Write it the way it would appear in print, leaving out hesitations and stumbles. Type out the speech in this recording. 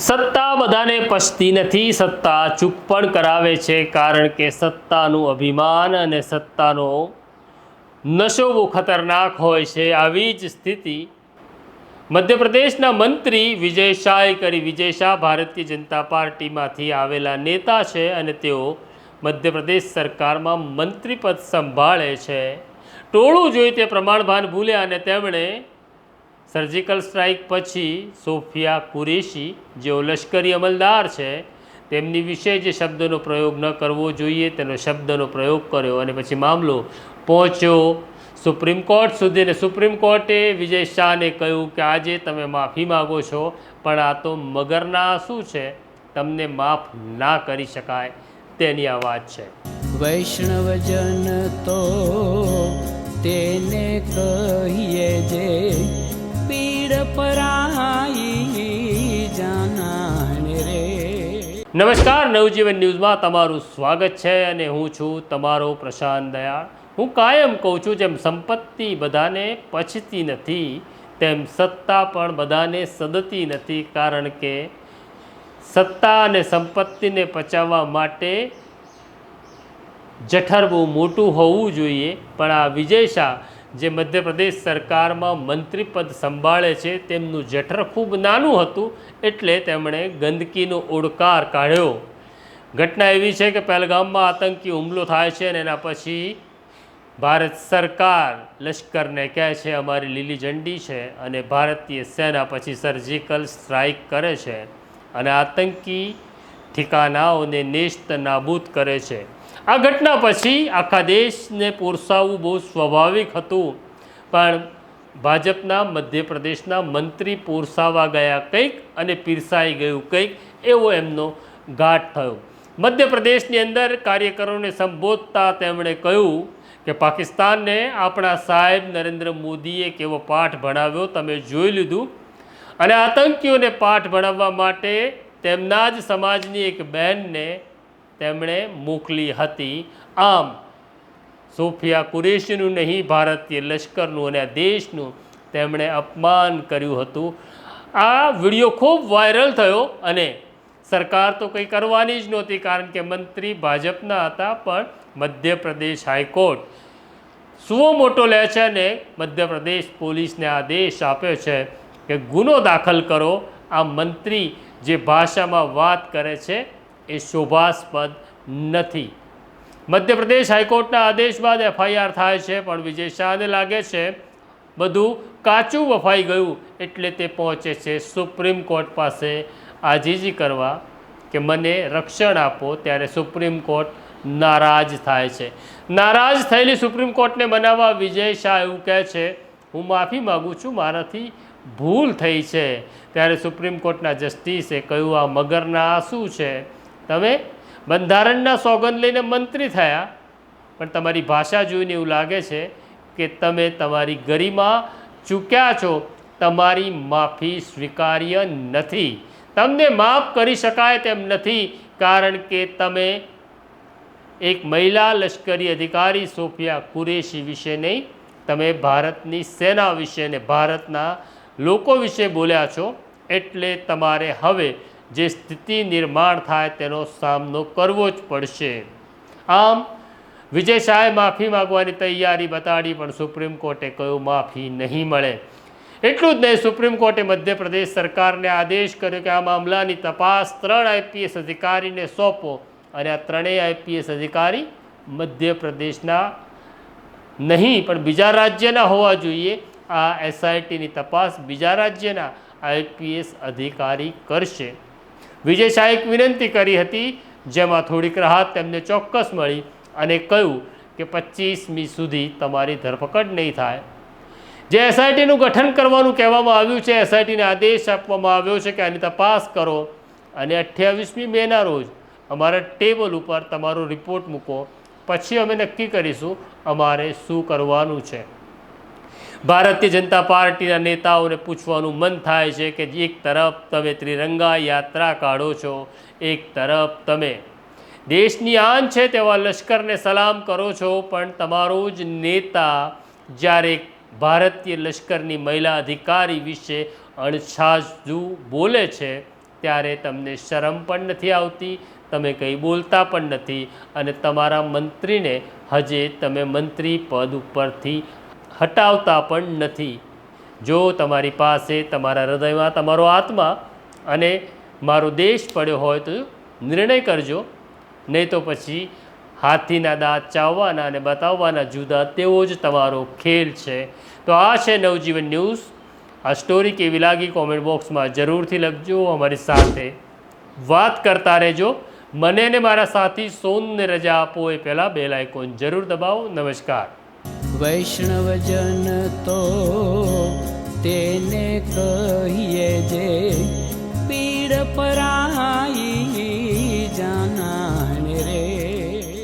સત્તા બધાને પચતી નથી, સત્તા ચૂપ પણ કરાવે છે, કારણ કે સત્તાનું અભિમાન અને સત્તાનો નશો બહુ ખતરનાક હોય છે. આવી જ સ્થિતિ મધ્યપ્રદેશના મંત્રી વિજય શાહે કરી. વિજય શાહ ભારતીય જનતા પાર્ટીમાંથી આવેલા નેતા છે અને તેઓ મધ્યપ્રદેશ સરકારમાં મંત્રીપદ સંભાળે છે. ટોળું જોઈ તે પ્રમાણભાન ભૂલ્યા અને તેમણે સર્જિકલ સ્ટ્રાઇક પછી સોફિયા કુરેશી, જેઓ લશ્કરી અમલદાર છે, તેમની વિશે જે શબ્દનો પ્રયોગ ન કરવો જોઈએ તેનો શબ્દનો પ્રયોગ કર્યો અને પછી મામલો પહોંચ્યો સુપ્રીમ કોર્ટ સુધી. અને સુપ્રીમ કોર્ટે વિજય શાહને કહ્યું કે આજે તમે માફી માગો છો, પણ આ તો મગરના આંસુ છે, તમને માફ ના કરી શકાય, તેની આ વાત છે. વૈષ્ણવજન તો તેને કહીએ જે પીડ પરાઈ જાનાને રે. નમસ્કાર, નવજીવન ન્યૂઝમાં તમારું સ્વાગત છે અને હું છું તમારો પ્રશાંત દયાળ. હું કાયમ કહું છું, જેમ સંપત્તિ બધાને પચતી નથી તેમ સત્તા પણ બધાને સદતી નથી, કારણ કે સત્તા અને સંપત્તિને પચાવવા માટે જઠર બહુ મોટું હોવું જોઈએ. પણ આ વિજય શાહ જે મધ્યપ્રદેશ સરકારમાં મંત્રીપદ સંભાળે છે, તેમનું જઠર ખૂબ નાનું હતું, એટલે તેમણે ગંદકીનો ઓડકાર કાઢ્યો. ઘટના એવી છે કે પહેલગામમાં આતંકી હુમલો થાય છે અને એના પછી ભારત સરકાર લશ્કરને કહે છે અમારી લીલી ઝંડી છે, અને ભારતીય સેના પછી સર્જિકલ સ્ટ્રાઇક કરે છે અને આતંકી ઠિકાનાઓને નેસ્ત નાબૂદ કરે છે. આ ઘટના પછી આખા દેશને પોરસાવવું બહુ સ્વાભાવિક હતું, પણ ભાજપના મધ્યપ્રદેશના મંત્રી પોરસાવા ગયા કંઈક અને પીરસાઈ ગયું કંઈક, એવો એમનો ઘાટ થયો. મધ્યપ્રદેશની અંદર કાર્યકરોને સંબોધતા તેમણે કહ્યું કે પાકિસ્તાનને આપણા સાહેબ નરેન્દ્ર મોદીએ કેવો પાઠ ભણાવ્યો તમે જોઈ લીધું, અને આતંકીઓને પાઠ ભણાવવા માટે તેમના જ સમાજની એક બહેનને તેમણે મોકલી હતી. આમ સોફિયા કુરેશીનું નહીં, ભારતીય લશ્કરનું અને આ દેશનું તેમણે અપમાન કર્યું હતું. આ વિડીયો ખૂબ વાયરલ થયો અને સરકાર તો કંઈ કરવાની જ નહોતી, કારણ કે મંત્રી ભાજપના હતા, પણ મધ્યપ્રદેશ હાઈકોર્ટ સુઓ મોટો લે છે અને મધ્યપ્રદેશ પોલીસને આદેશ આપ્યો છે કે ગુનો દાખલ કરો. આ મંત્રી જે ભાષામાં વાત કરે છે એ શોભાસ્પદ નથી. મધ્યપ્રદેશ હાઈકોર્ટના આદેશ બાદ FIR થાય છે, પણ વિજય શાહને લાગે છે બધું કાચું વફાઈ ગયું, એટલે તે પહોંચે છે સુપ્રીમ કોર્ટ પાસે આજીજી કરવા કે મને રક્ષણ આપો. ત્યારે સુપ્રીમ કોર્ટ નારાજ થાય છે. નારાજ થયેલી સુપ્રીમ કોર્ટને મનાવવા વિજય શાહ એવું કહે છે હું માફી માગું છું, મારાથી ભૂલ થઈ છે. ત્યારે સુપ્રીમ કોર્ટના જસ્ટિસે કહ્યું આ મગરના આંસુ છે, તમે બંધારણના સોગંદ લઈને મંત્રી થયા, પણ તમારી ભાષા જોઈને એવું લાગે છે કે તમે તમારી ગરિમા ચૂક્યા છો, તમારી માફી સ્વીકાર્ય નથી, તમને માફ કરી શકાય તેમ નથી, કારણ કે તમે એક મહિલા લશ્કરી અધિકારી સોફિયા કુરેશી વિશે નહીં, તમે ભારતની સેના વિશે ને ભારતના લોકો વિશે બોલ્યા છો, એટલે તમારે હવે જે સ્થિતિ નિર્માણ થાય તેનો સામનો કરવો જ પડશે. આમ વિજય શાહે માફી માગવાની તૈયારી બતાડી, પણ સુપ્રીમ કોર્ટે કહ્યું માફી નહીં મળે. એટલું જ નહીં, સુપ્રીમ કોર્ટે મધ્યપ્રદેશ સરકારને આદેશ કર્યો કે આ મામલાની તપાસ 3 IPS અધિકારીને સોંપો, અને આ 3 IPS અધિકારી મધ્યપ્રદેશના નહીં પણ બીજા રાજ્યના હોવા જોઈએ. આ SITની તપાસ બીજા રાજ્યના IPS અધિકારી કરશે. વિજય શાહે એક વિનંતી કરી હતી, જેમાં થોડીક રાહત તેમને ચોક્કસ મળી, અને કહ્યું કે 25મી સુધી તમારી ધરપકડ નહીં થાય. જે SITનું ગઠન કરવાનું કહેવામાં આવ્યું છે, SITને આદેશ આપવામાં આવ્યો છે કે આની તપાસ કરો, અને 28મી મેના રોજ અમારા ટેબલ ઉપર તમારો રિપોર્ટ મૂકો, પછી અમે નક્કી કરીશું અમારે શું કરવાનું છે. ભારતીય જનતા પાર્ટીના નેતાઓને પૂછવાનું મન થાય છે કે એક તરફ તમે ત્રિરંગા યાત્રા કાઢો છો, એક તરફ તમે દેશની આન છે તેવા લશ્કરને સલામ કરો છો, પણ તમારો જ નેતા જ્યારે ભારતીય લશ્કરની મહિલા અધિકારી વિશે અણછાજુ બોલે છે ત્યારે તમને શરમ પણ નથી આવતી, તમે કંઈ બોલતા પણ નથી અને તમારા મંત્રીને હજે તમે મંત્રી પદ ઉપરથી હટાવતા પણ નથી. જો તમારી પાસે તમારા હૃદયમાં તમારો આત્મા અને મારો દેશ પડ્યો હોય તો નિર્ણય કરજો, નહીં તો પછી હાથીના દાંત ચાવવાના અને બતાવવાના જુદા, તેવો જ તમારો ખેલ છે. તો આ છે નવજીવન ન્યૂઝ. આ સ્ટોરી કેવી લાગી કોમેન્ટ બોક્સમાં જરૂરથી લખજો. અમારી સાથે વાત કરતા રહેજો. મને ને મારા સાથી સોનને રજા આપો એ પહેલાં બેલ આઇકોન જરૂર દબાવો. નમસ્કાર. વૈષ્ણવજન તો તેને કહીએ જે પીડ પરાઈ.